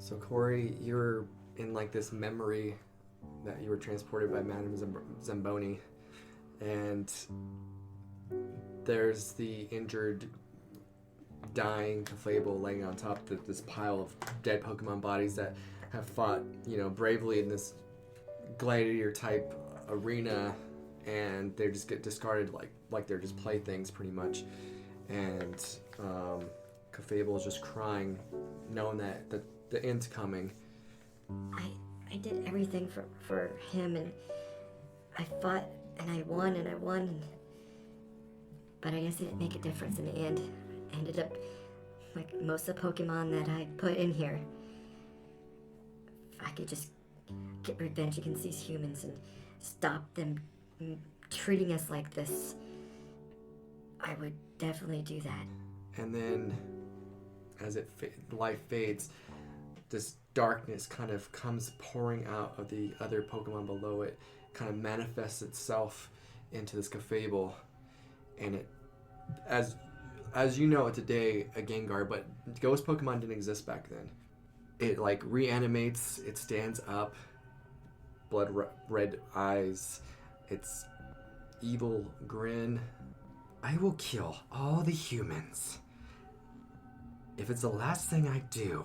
So Kory, you're in like this memory that you were transported by Madame Zamboni, and there's the injured, dying Clefable laying on top of this pile of dead Pokemon bodies that have fought, bravely in this gladiator type arena, and they just get discarded like they're just playthings pretty much. And Clefable is just crying, knowing that the end's coming. I did everything for him, and I fought and I won, but I guess it didn't make a difference in the end. I ended up like most of the Pokemon that I put in here. If I could just get revenge against these humans and stop them treating us like this, I would definitely do that. And then, as life fades, this darkness kind of comes pouring out of the other Pokemon below it, kind of manifests itself into this Clefable, and it, as you know today, a Gengar, but ghost Pokemon didn't exist back then. It like reanimates, it stands up, blood red eyes, its evil grin. I will kill all the humans if it's the last thing I do.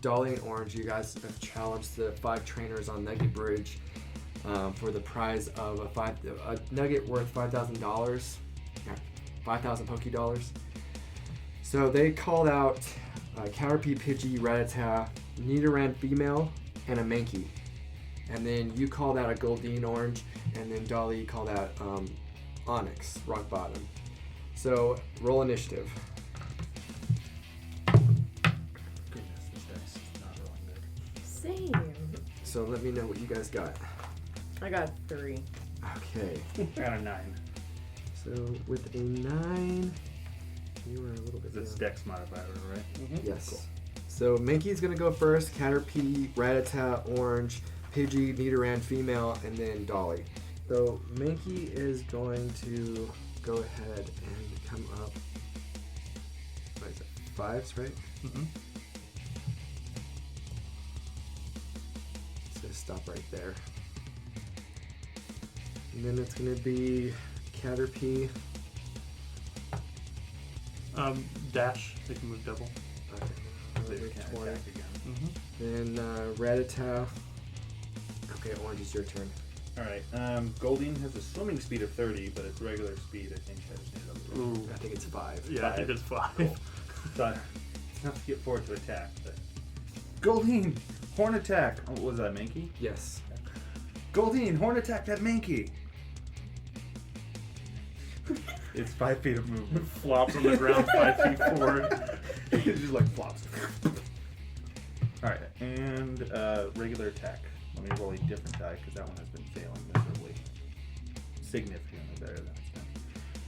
Dolly and Orange, you guys have challenged the 5 trainers on Nugget Bridge for the prize of a nugget worth $5,000, 5,000 Poké Dollars. So they called out Caterpie, Pidgey, Rattata, Nidoran female, and a Mankey. And then you called out a Goldeen Orange, and then Dolly called out Onyx, Rock Bottom. So roll initiative. Same. So let me know what you guys got. I got 3. Okay. I got a 9. So with a 9, you were a little bit It's down. Dex modifier, right? Mm-hmm. Yes. Cool. So Mankey's going to go first, Caterpie, Rattata, Orange, Pidgey, Nidoran, female, and then Dolly. So Mankey is going to go ahead and come up. What is it? 5s, right? Mm-hmm. So stop right there. And then it's going to be Caterpie. Dash. They can move double. Okay. They can 20. attack again. Mm-hmm. Then Rattata. Okay, Orange, it's your turn. Alright. Goldeen has a swimming speed of 30, but its regular speed, I think, I just need it up to I think it's 5. Yeah, I think it's 5. Cool. So it's enough to get forward to attack. But... Goldeen! Horn attack! Oh, what was that, Mankey? Yes. Goldeen! Horn attack that Mankey! It's 5 feet of movement. Flops on the ground 5 feet forward. It just like flops. Alright, and regular attack. Let me roll a different die because that one has been failing miserably. Significantly better than it's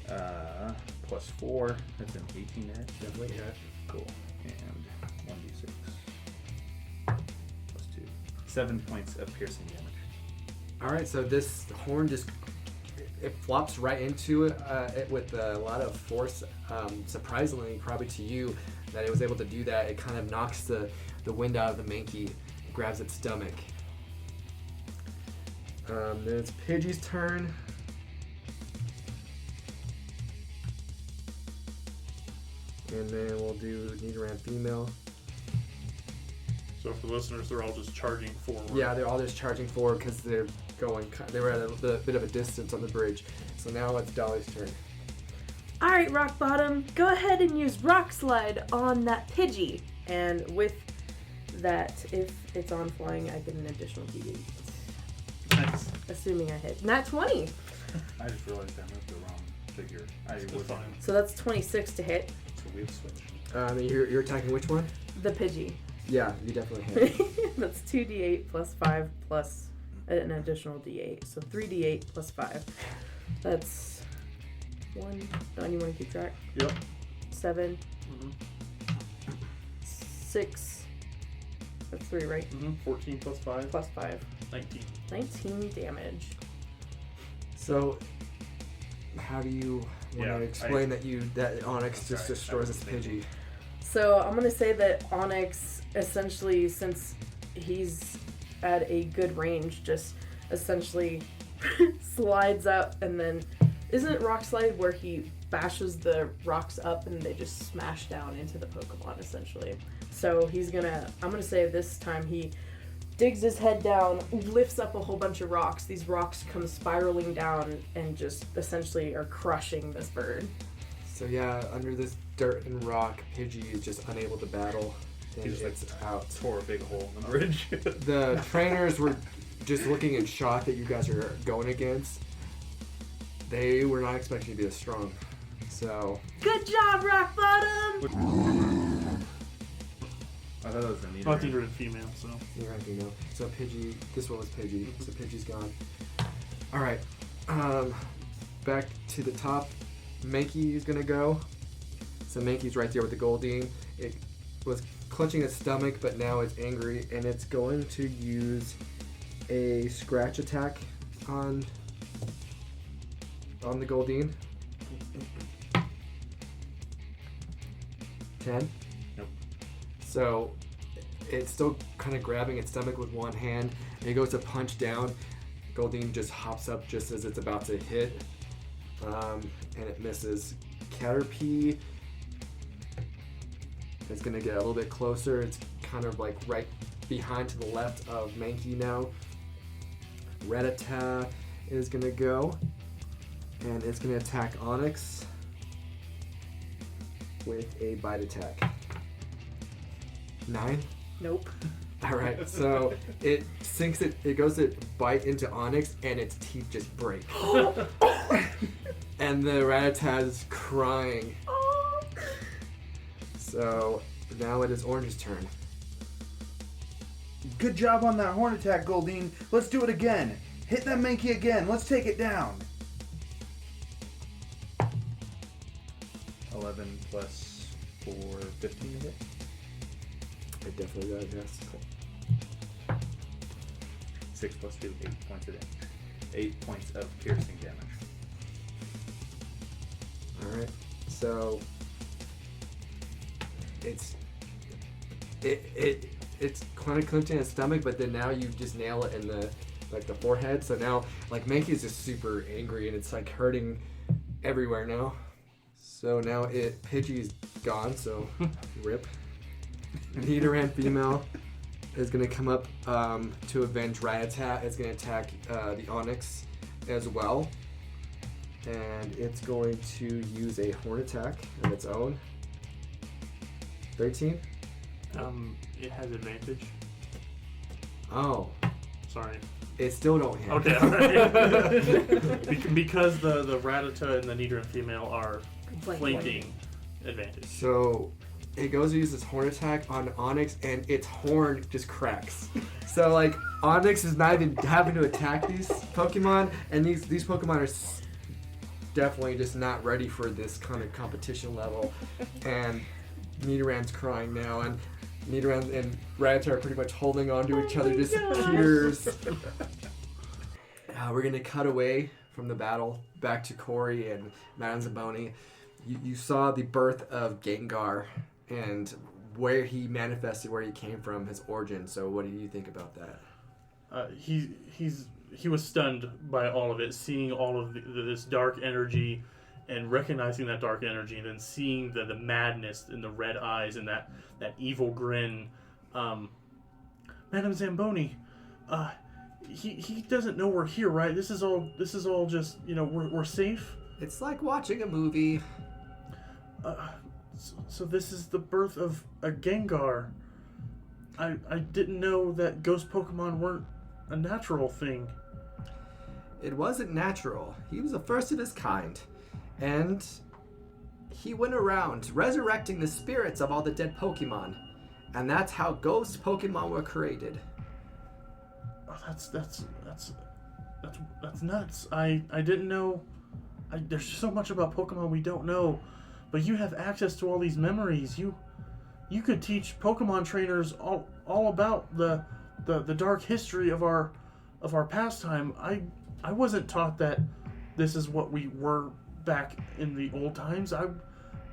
been. plus 4. That's an 18 hit. Definitely hit. Cool. And 1d6. Plus 2. 7 points of piercing damage. All right, so this horn just it flops right into it, with a lot of force. Surprisingly, probably to you, that it was able to do that. It kind of knocks the wind out of the Mankey, grabs its stomach. Then it's Pidgey's turn. And then we'll do Nidoran female. So for the listeners, they're all just charging forward. Yeah, they're all just charging forward because they were at a bit of a distance on the bridge. So now it's Dolly's turn. Alright, Rock Bottom, go ahead and use Rock Slide on that Pidgey. And with that, if it's on flying, I get an additional D8. Nice. Assuming I hit. Nat 20! I just realized I moved the wrong figure. That's fine. So that's 26 to hit. So we've switched. You're attacking which one? The Pidgey. Yeah, you definitely hit. That's 2d8 plus 5 plus an additional d8. So 3d8 plus 5. That's 1. Don, you want to keep track? Yep. 7. Mm-hmm. 6. That's 3, right? Mm-hmm. 14 plus 5. Plus 5. 19. 19 damage. So, how do you want Yeah, to explain that Onyx just Sorry, destroys that this was Pidgey? So I'm going to say that Onyx, essentially, since he's at a good range, just essentially slides up and then... Isn't it Rock Slide where he bashes the rocks up and they just smash down into the Pokemon, essentially? So he's gonna... I'm going to say this time he digs his head down, lifts up a whole bunch of rocks. These rocks come spiraling down and just essentially are crushing this bird. So yeah, under this dirt and rock, Pidgey is just unable to battle. And He just it's out. Tore a big hole in the bridge. The trainers were just looking in shock that you guys are going against. They were not expecting you to be this strong. So... Good job, Rock Bottom! I thought it was a neat. I think you're a female, so. You're right, you know. So Pidgey, this one was Pidgey, so Pidgey's gone. Alright, back to the top. Mankey is gonna go. So Mankey's right there with the Goldeen. It was clutching its stomach, but now it's angry, and it's going to use a scratch attack on the Goldeen. 10? Nope. So it's still kind of grabbing its stomach with one hand. And it goes to punch down. Goldeen just hops up just as it's about to hit. And it misses. Caterpie is going to get a little bit closer. It's kind of like right behind to the left of Mankey now. Rattata is going to go. And it's going to attack Onyx with a bite attack. 9? Nope. Alright, so it sinks it goes to bite into Onyx and its teeth just break. And the Rattata is crying. So now it is Orange's turn. Good job on that horn attack, Goldeen. Let's do it again. Hit that Mankey again. Let's take it down. 11 plus 4, 15 to hit. It definitely does, yes. 6 plus 2, 8 points of damage. 8 points of piercing damage. Alright, so it's kind of clenching its stomach, but then now you just nail it in the forehead. So now Mankey is just super angry and it's hurting everywhere now. So now Pidgey's gone, so rip. Nidoran female is gonna come up to avenge Rattata. It's gonna attack the Onyx as well. And it's going to use a horn attack of its own. 13? It has advantage. Oh. Sorry. It still don't hit. Okay, alright. Because the Rattata and the Nidoran female are flanking advantage. So it goes to use its horn attack on Onyx and its horn just cracks. So Onyx is not even having to attack these Pokemon, and these Pokemon are definitely just not ready for this kind of competition level. And Nidoran's crying now, and Nidoran and Rattata are pretty much holding on to each other, just tears. We're going to cut away from the battle back to Kory and Madame Zamboni. You saw the birth of Gengar and where he manifested, where he came from, his origin. So what do you think about that? He was stunned by all of it, seeing all of this dark energy and recognizing that dark energy, and then seeing the madness in the red eyes and that evil grin. Madame Zamboni, he doesn't know we're here, right? This is all just, we're safe. It's like watching a movie. So this is the birth of a Gengar. I didn't know that ghost Pokemon weren't a natural thing. It wasn't natural. He was the first of his kind. And he went around resurrecting the spirits of all the dead Pokemon. And that's how ghost Pokemon were created. Oh, that's nuts. I didn't know. There's so much about Pokemon we don't know. But you have access to all these memories. You could teach Pokemon trainers all about the dark history of our pastime. I wasn't taught that this is what we were back in the old times. I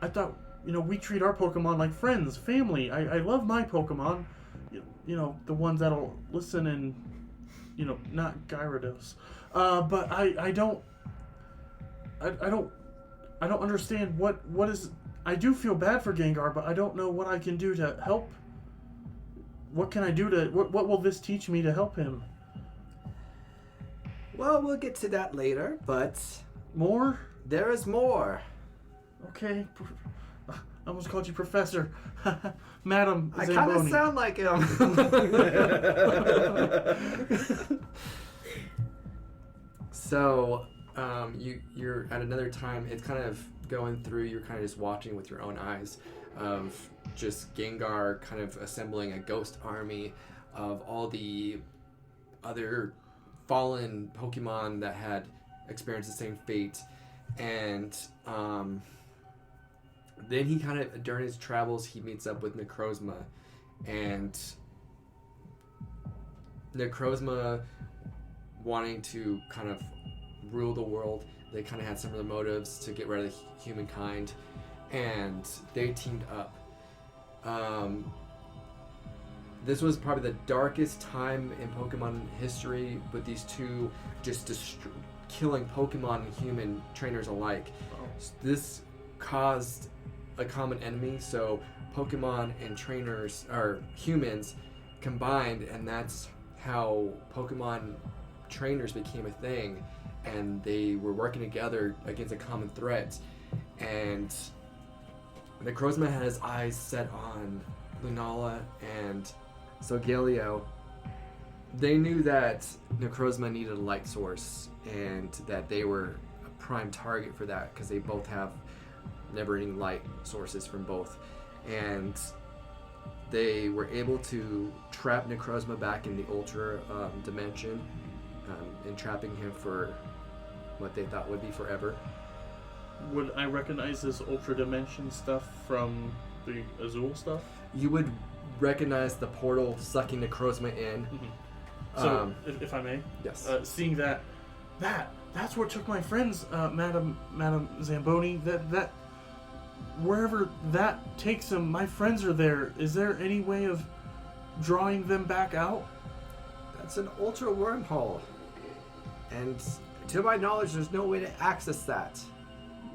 thought, we treat our Pokemon like friends, family. I love my Pokemon. The ones that'll listen and, not Gyarados. But I don't understand what is. I do feel bad for Gengar, but I don't know what I can do to help. What can I do what will this teach me to help him? Well, we'll get to that later, but More? there is more. Okay. I almost called you Professor. Madam I Zamboni. kind of sound like him. So, you're at another time. It's kind of going through. You're kind of just watching with your own eyes of just Gengar kind of assembling a ghost army of all the other fallen Pokemon that had experienced the same fate. And then he kind of, during his travels, he meets up with Necrozma. And Necrozma wanting to kind of rule the world, they kind of had similar motives to get rid of humankind, and they teamed up. This was probably the darkest time in Pokemon history, with these two just killing Pokemon and human trainers alike. This caused a common enemy, so Pokemon and trainers, or humans, combined, and that's how Pokemon trainers became a thing, and they were working together against a common threat. And Necrozma had his eyes set on Lunala and Solgaleo. They knew that Necrozma needed a light source, and that they were a prime target for that, because they both have never-ending light sources from both. And they were able to trap Necrozma back in the Ultra dimension, entrapping him for what they thought would be forever. Would I recognize this Ultra Dimension stuff from the Azul stuff? You would recognize the portal sucking Necrozma in. Mm-hmm. So, if I may, Yes. Seeing that's what took my friends, Madam Zamboni. That wherever that takes them, my friends are there. Is there any way of drawing them back out? That's an Ultra wormhole. And to my knowledge, there's no way to access that.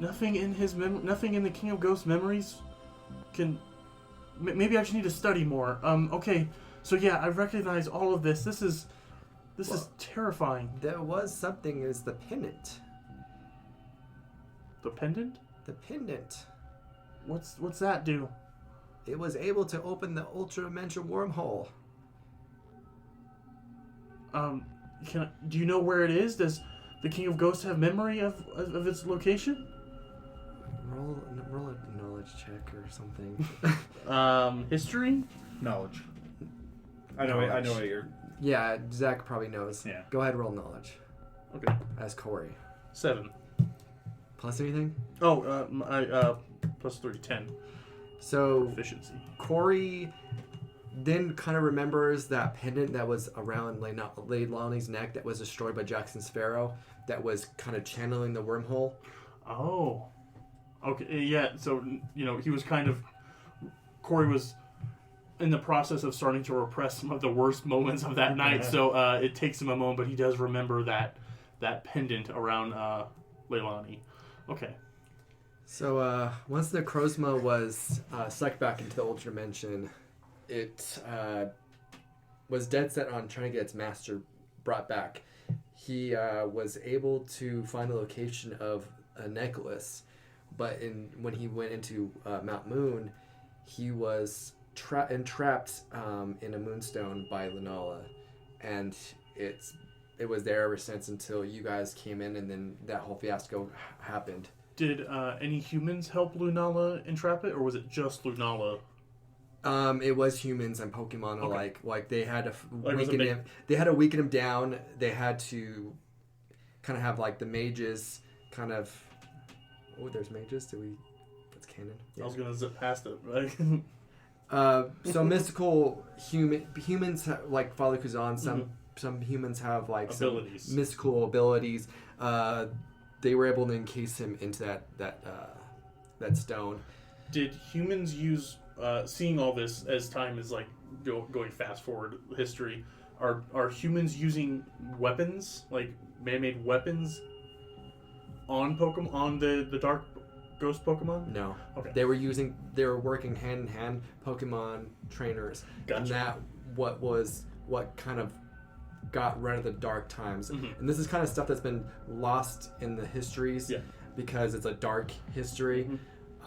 Nothing in nothing in the King of Ghosts memories can. Maybe I just need to study more. Okay. So yeah, I recognize all of this. This is terrifying. There was something as the pendant. The pendant? The pendant. What's that do? It was able to open the Ultra Dimension wormhole. Do you know where it is? Does the King of Ghosts have memory of its location? Roll a knowledge check or something. History? Knowledge. I know what you're... Yeah, Zach probably knows. Yeah. Go ahead, roll knowledge. Okay. As Kory. 7. plus anything? Oh, my plus 3, 10 So efficiency. Kory then kind of remembers that pendant that was around Lady Lonnie's neck that was destroyed by Jackson Sparrow that was kind of channeling the wormhole. Oh. Okay, yeah, so, he was Kory was in the process of starting to repress some of the worst moments of that night, so it takes him a moment, but he does remember that pendant around Leilani. Okay. So once the Necrozma was sucked back into the Ultra Dimension, it was dead set on trying to get its master brought back. He was able to find the location of a necklace, but when he went into Mount Moon, he was entrapped in a moonstone by Lunala, and it was there ever since until you guys came in, and then that whole fiasco happened. Did any humans help Lunala entrap it, or was it just Lunala? It was humans and Pokemon Okay. like they had to Like, was it weaken big- him. They had to weaken him down. They had to kind of have like the mages kind of. Oh, there's mages. That's canon. I was gonna zip past it. Right? So mystical humans like Father Kuzan. Some humans have like Abilities. some mystical abilities. They were able to encase him into that stone. Did humans use seeing all this as time is like going fast forward history? Are humans using weapons, like man-made weapons, on Pokemon, on the Dark Ghost Pokemon? No. Okay. They were working hand in hand, Pokemon trainers. Gotcha. And that what kind of got rid of the dark times. Mhm. And this is kind of stuff that's been lost in the histories because it's a dark history.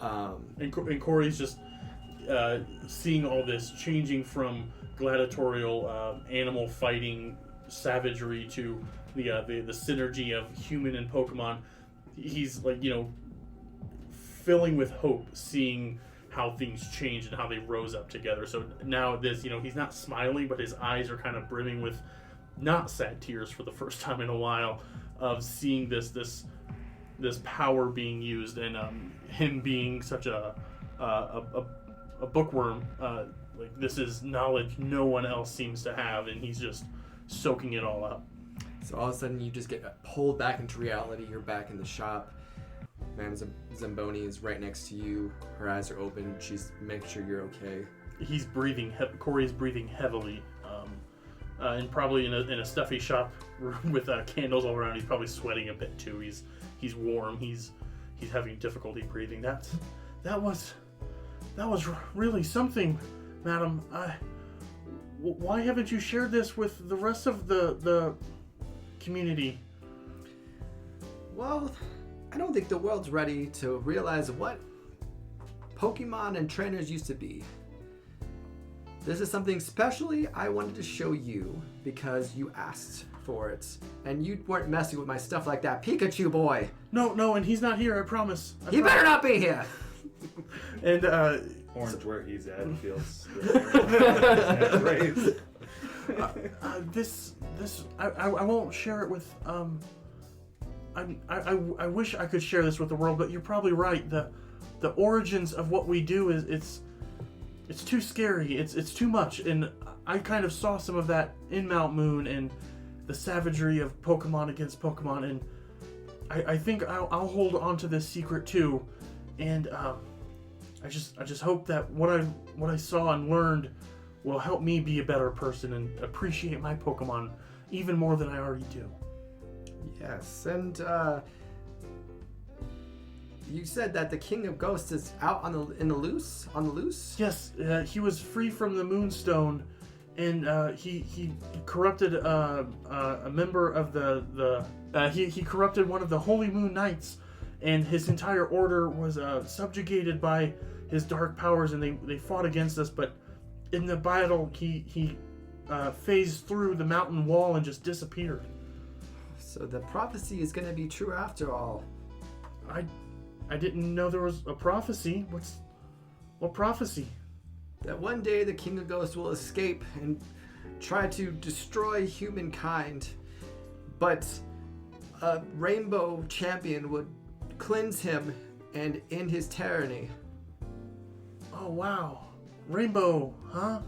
And Kory's just seeing all this changing from gladiatorial animal fighting savagery to the synergy of human and Pokemon. He's like, filling with hope, seeing how things changed and how they rose up together. So now this, he's not smiling, but his eyes are kind of brimming with not sad tears for the first time in a while of seeing this power being used, and him being such a bookworm. Like, this is knowledge no one else seems to have, and he's just soaking it all up. So all of a sudden you just get pulled back into reality. You're back in the shop. Madame Zamboni is right next to you. Her eyes are open. She's making sure you're okay. He's breathing. Kory's breathing heavily, and probably in a stuffy shop with candles all around. He's probably sweating a bit too. He's warm. He's having difficulty breathing. That was really something, Madam. Why haven't you shared this with the rest of the community? Well, I don't think the world's ready to realize what Pokemon and trainers used to be. This is something specially I wanted to show you because you asked for it. And you weren't messing with my stuff like that, Pikachu boy. No, and he's not here, I promise. He better not be here! And, Orange, where he's at, feels I won't share it with, I wish I could share this with the world, but you're probably right. The origins of what we do it's too scary. It's too much, and I kind of saw some of that in Mount Moon and the savagery of Pokemon against Pokemon, and I think I'll hold on to this secret too, and I just hope that what I saw and learned will help me be a better person and appreciate my Pokemon even more than I already do. Yes, and you said that the King of Ghosts is out on the loose? Yes, he was free from the Moonstone, and he corrupted a member of he corrupted one of the Holy Moon Knights, and his entire order was subjugated by his dark powers, and they fought against us. But in the battle, he phased through the mountain wall and just disappeared. So the prophecy is going to be true after all. I didn't know there was a prophecy. What prophecy? That one day the King of Ghosts will escape and try to destroy humankind, but a rainbow champion would cleanse him and end his tyranny. Oh wow, rainbow, huh?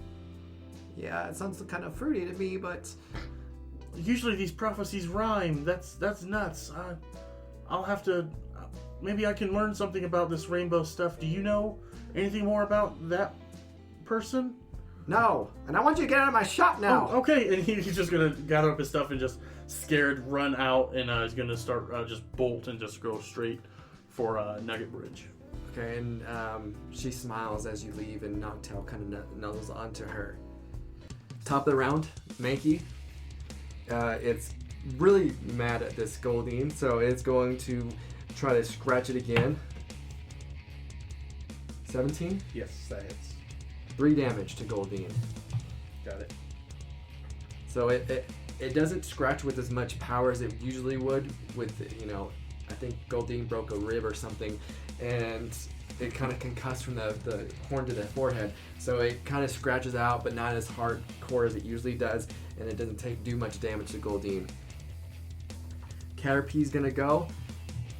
Yeah, it sounds kind of fruity to me, but Usually these prophecies rhyme. That's nuts. I'll have to. Maybe I can learn something about this rainbow stuff. Do you know anything more about that person? no. And I want you to get out of my shop now. Oh, okay. And he's just gonna gather up his stuff and just scared run out, and he's gonna start just bolt and just go straight for Nugget Bridge. Okay, and she smiles as you leave, and Noctowl kind of nuzzles onto her. Top of the round, Mankey. It's really mad at this Goldeen, so it's going to try to scratch it again. 17? Yes, that hits. 3 damage to Goldeen. Got it. So it doesn't scratch with as much power as it usually would with, I think Goldeen broke a rib or something, and it kind of concussed from the horn to the forehead. So it kind of scratches out, but not as hardcore as it usually does, and it doesn't do much damage to Goldeen. Caterpie's gonna go.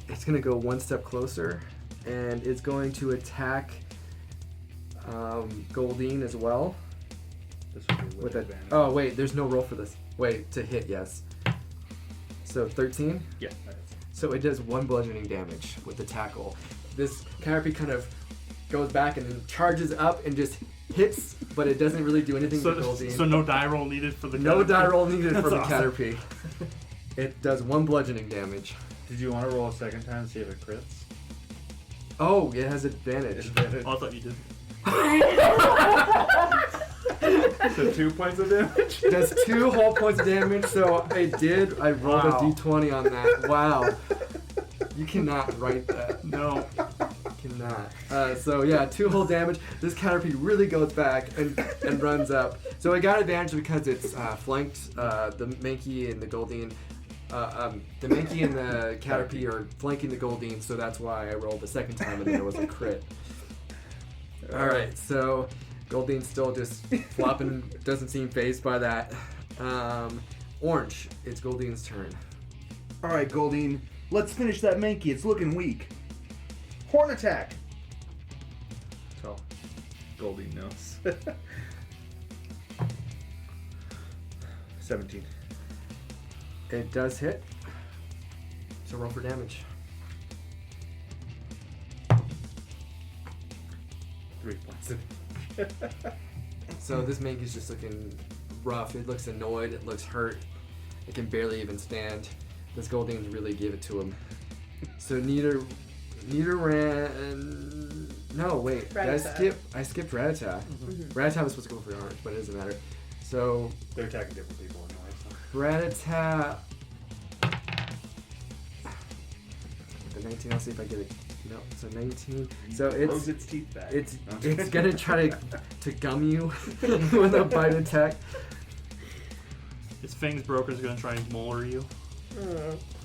It's gonna go one step closer, and it's going to attack Goldeen as well. This would be With with a, advantage. oh wait, there's no roll for this. Wait, to hit, yes. So 13. Yeah, that hits. So it does 1 bludgeoning damage with the tackle. This Caterpie kind of goes back and then charges up and just hits, but it doesn't really do anything to Goldeen. So no die roll needed for the No Caterpie? die roll needed for That's the awesome. Caterpie. It does 1 bludgeoning damage. Did you want to roll a second time to see if it crits? Oh, it has advantage. Advantage. Oh, I thought you did. So 2 points of damage? It does 2 whole points of damage, so I rolled Wow. a d20 on that. Wow. You cannot write that. No. Cannot. So yeah, 2 whole damage. This Caterpie really goes back and runs up. So it got advantage because it's flanked. The Mankey and the Goldeen. The Mankey and the Caterpie are flanking the Goldeen, so that's why I rolled the second time and there was a crit. All right, so Goldeen's still just flopping, doesn't seem fazed by that. Orange, it's Goldeen's turn. All right, Goldeen, let's finish that Mankey. It's looking weak. Horn attack. So, Goldie knows. 17. It does hit. So roll for damage. 3 points. So this Mankey's just looking rough. It looks annoyed. It looks hurt. It can barely even stand. This Goldeen's really gave it to him. So Nita ran. No, wait. Rattata. I skipped Rattata. Rattata was supposed to go for orange, but it doesn't matter. So They're attacking different people anyway. So. Rattata. The 19. I'll see if I get it. No, so 19. So Throws its teeth back. it's gonna try to gum you with a bite attack. Its fangs broken is gonna try and molar you.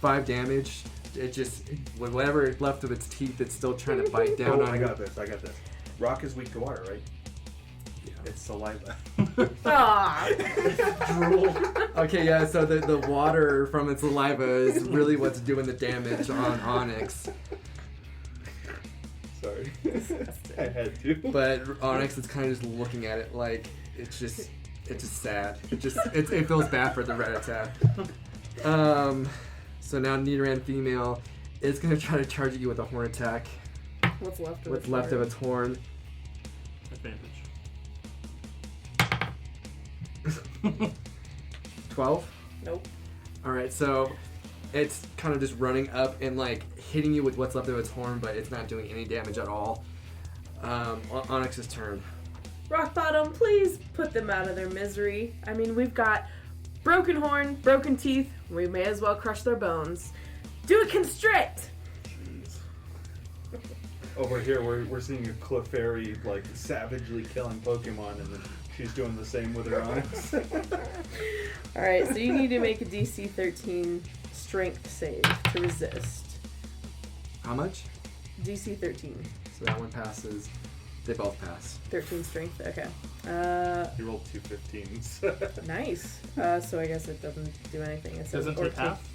5 damage. It just, with whatever is left of its teeth, it's still trying to bite down on I you. got this. Rock is weak to water, right? Yeah. It's saliva. Ah. Drool. Okay, yeah, so the water from its saliva is really what's doing the damage on Onyx. Sorry. I had to. But Onyx is kind of just looking at it like it's just sad. It feels bad for the Rattata. So now Nidoran female is gonna try to charge at you with a horn attack. What's left of What's it? left of its horn. Advantage. 12. Nope. All right, so it's kind of just running up and like hitting you with what's left of its horn, but it's not doing any damage at all. Onyx's turn. Rock Bottom, please put them out of their misery. I mean, we've got broken horn, broken teeth. We may as well crush their bones. Do a constrict! Over here, we're seeing a Clefairy like savagely killing Pokemon, and then she's doing the same with her Onyx. Alright, so you need to make a DC 13 strength save to resist. How much? DC 13. So that one passes. They both pass. 13 strength, okay. You rolled 2 15s. Nice. So I guess it doesn't do anything. It says Doesn't or take half?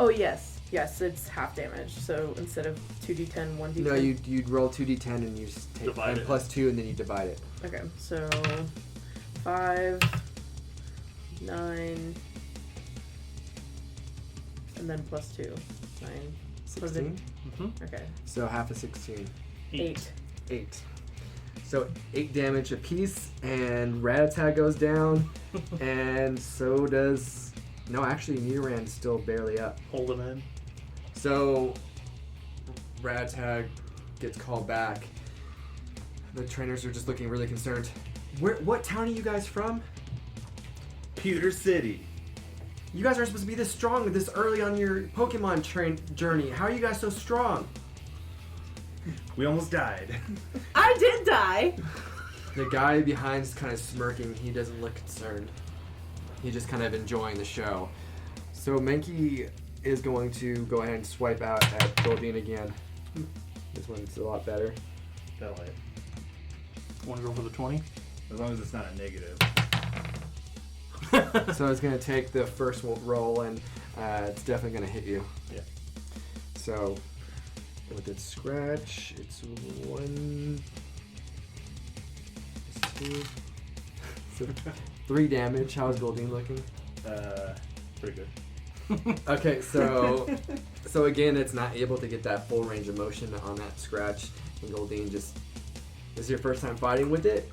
Oh, yes. Yes, it's half damage. So instead of 2d10, 1d10. No, you'd roll 2d10 and you just take Divide and it. plus 2 and then you divide it. Okay, so 5, 9, and then plus 2. 9. 16. Mm-hmm. Okay. So half of 16. 8. 8. So 8 damage apiece, and Rattata goes down, and so does. No, actually, Nidoran's still barely up. Hold him in. So Rattata gets called back. The trainers are just looking really concerned. What town are you guys from? Pewter City. You guys aren't supposed to be this strong this early on your Pokemon journey. How are you guys so strong? We almost died. I did die! The guy behind is kind of smirking. He doesn't look concerned. He's just kind of enjoying the show. So Mankey is going to go ahead and swipe out at Goldeen again. This one's a lot better. That'll hit. Want to go for the 20? As long as it's not a negative. So it's going to take the first roll, and it's definitely going to hit you. Yeah. So with its scratch, it's 1, 2, so 3 damage. How's Goldeen looking? Pretty good. Okay, so again, it's not able to get that full range of motion on that scratch, and Goldeen just. This is your first time fighting with it.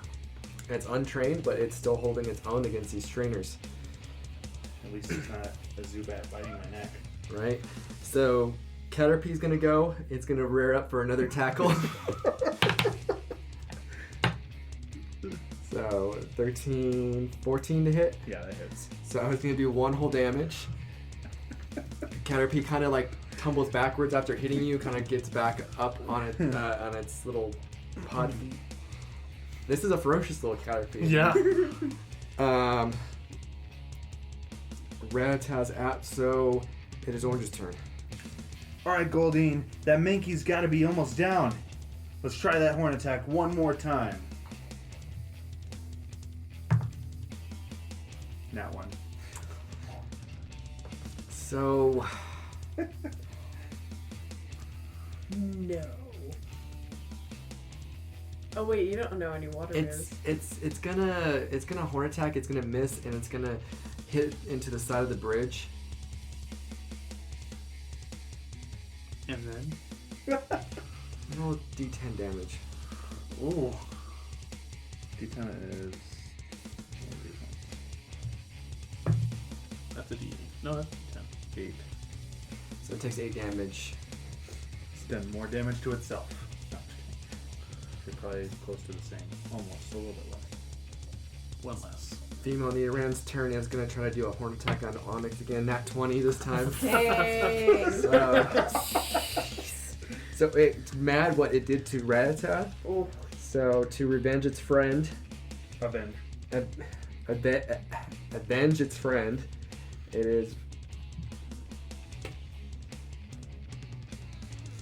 It's untrained, but it's still holding its own against these trainers. At least it's not a Zubat biting my neck. Right? So Caterpie's gonna go. It's gonna rear up for another tackle. So 13, 14 to hit. Yeah, that hits. So I was gonna do 1 whole damage. Caterpie kind of like tumbles backwards after hitting you, kind of gets back up on its little pod feet. This is a ferocious little Caterpie. Yeah. Rattata's out, so it is Orange's turn. Alright, Goldeen. That Mankey's gotta be almost down. Let's try that horn attack one more time. Not one. So No. Oh wait, you don't know any water moves. it's gonna horn attack. It's gonna miss, and it's gonna hit into the side of the bridge. And then? Roll D10 damage. Ooh. D10 is... That's a D8. No, that's a 10. 8. So it takes 8 damage. It's done more damage to itself. No, you're probably close to the same. Almost. A little bit less. One less. Female Nidoran's turn is gonna try to do a horn attack on Onyx again. Nat 20 this time. Dang. So it's mad what it did to Rattata. Oh. So to revenge its friend, Avenge. avenge its friend, it is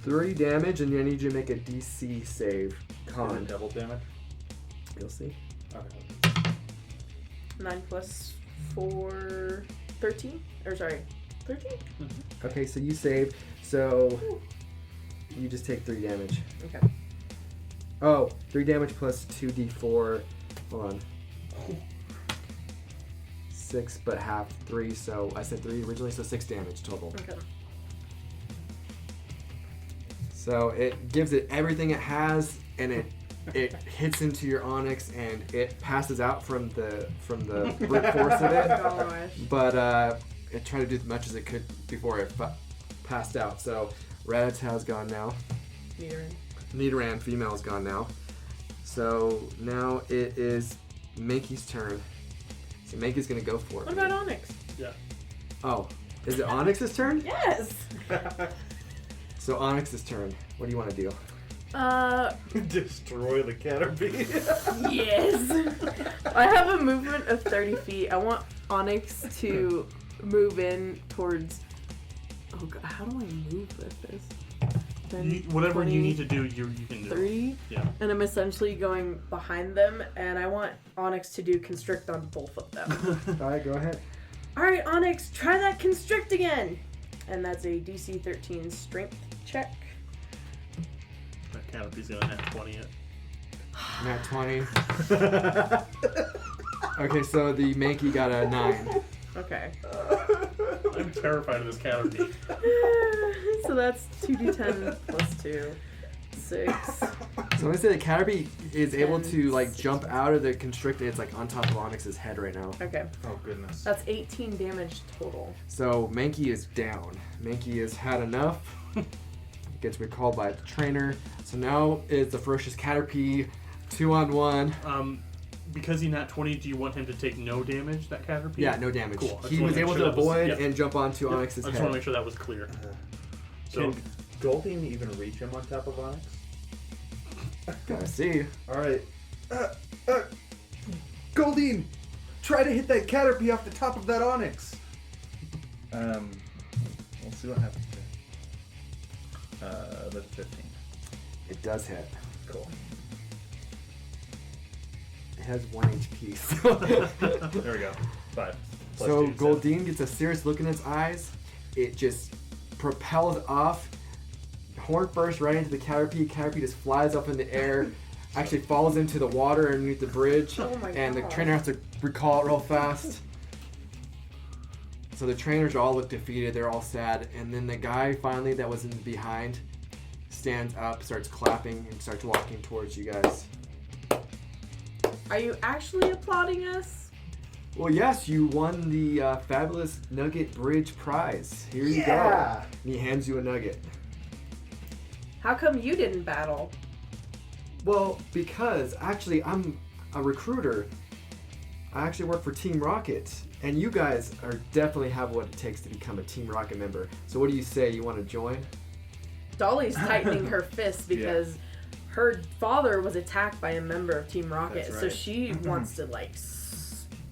3 damage, and I need you to make a DC save. Con. Double damage? You'll see. Okay. 9 plus 4... 13? Or sorry, 13? Okay, so you saved. So you just take 3 damage. Okay. Oh, 3 damage plus 2d4. Hold on. 6, but half 3. So I said 3 originally, so 6 damage total. Okay. So it gives it everything it has, and it hits into your Onyx, and it passes out from the brute force of it. Gosh. But it tried to do as much as it could before it passed out. So Rattata's gone now. Nidoran female is gone now. So now it is Mankey's turn. So Mankey's gonna go for it. What about Onyx? Yeah. Oh, is it Onyx's turn? Yes! So Onyx's turn. What do you want to do? Destroy the Caterpie. Yes! I have a movement of 30 feet. I want Onyx to move in towards... Oh god, how do I move with this? 10, Whatever 20, you need to do, you can do. 30? Yeah. And I'm essentially going behind them, and I want Onyx to do constrict on both of them. Alright, go ahead. Alright, Onyx, try that constrict again! and that's a DC 13 strength check. That canopy's gonna have 20 it. Nat 20. Okay, so the Mankey got a 9. Okay. I'm terrified of this canopy. So that's 2d10 plus 2. 6. So I'm gonna say the Caterpie is able to like jump out of the constricted. It's like on top of Onyx's head right now. Okay. Oh goodness. That's 18 damage total. So Mankey is down. Mankey has had enough. Gets recalled by the trainer. So now is the ferocious Caterpie 2-on-1. Because he nat 20, do you want him to take no damage, that Caterpie? Yeah, no damage. Cool. I just He wanna was make able sure to that was- avoid yep. and jump onto Yep. Onyx's I just head. want to make sure that was clear. So, Can Goldine even reach him on top of Onyx? Gotta see. Alright. Goldine! Try to hit that Caterpie off the top of that Onyx! We'll see what happens here. That's 15. It does hit. Cool. It has 1 HP. So, There we go. 5. Plus so 2, 7. Goldine gets a serious look in its eyes. It just propels off. Horn first right into the Caterpie. Caterpie just flies up in the air. Actually falls into the water underneath the bridge. Oh my and the God. trainer has to recall it real fast. So the trainers all look defeated. They're all sad. And then the guy finally that was in behind stands up, starts clapping, and starts walking towards you guys. Are you actually applauding us? Well, yes, you won the fabulous Nugget Bridge prize. Here you go. And he hands you a nugget. How come you didn't battle? Well, because actually I'm a recruiter. I actually work for Team Rocket. And you guys are definitely have what it takes to become a Team Rocket member. So what do you say? You want to join? Dolly's tightening her fist because her father was attacked by a member of Team Rocket. That's So right. she wants to like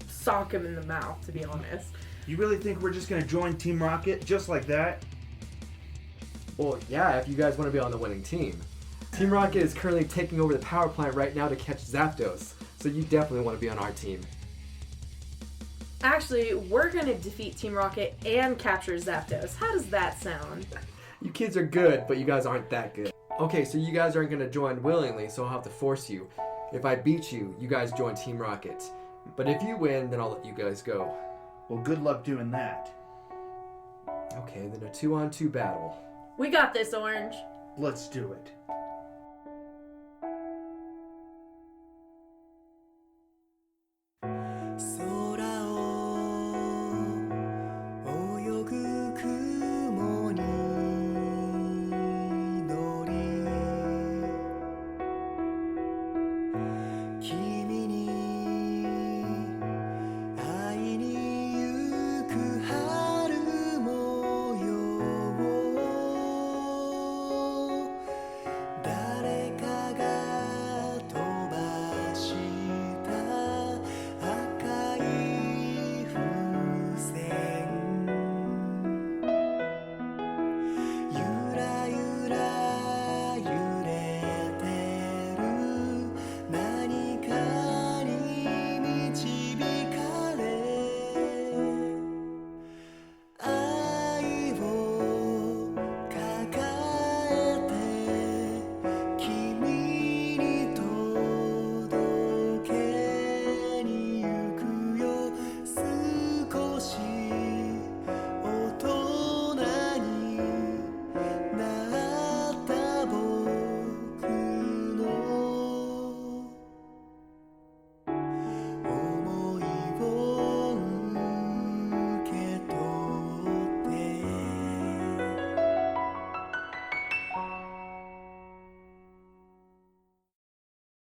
sock him in the mouth, to be honest. You really think we're just gonna join Team Rocket just like that? Well, yeah, if you guys want to be on the winning team. Team Rocket is currently taking over the power plant right now to catch Zapdos. So you definitely want to be on our team. Actually, we're gonna defeat Team Rocket and capture Zapdos. How does that sound? You kids are good, but you guys aren't that good. Okay, so you guys aren't going to join willingly, so I'll have to force you. If I beat you, you guys join Team Rocket. But if you win, then I'll let you guys go. Well, good luck doing that. Okay, then a 2-on-2 battle. We got this, Orange. Let's do it.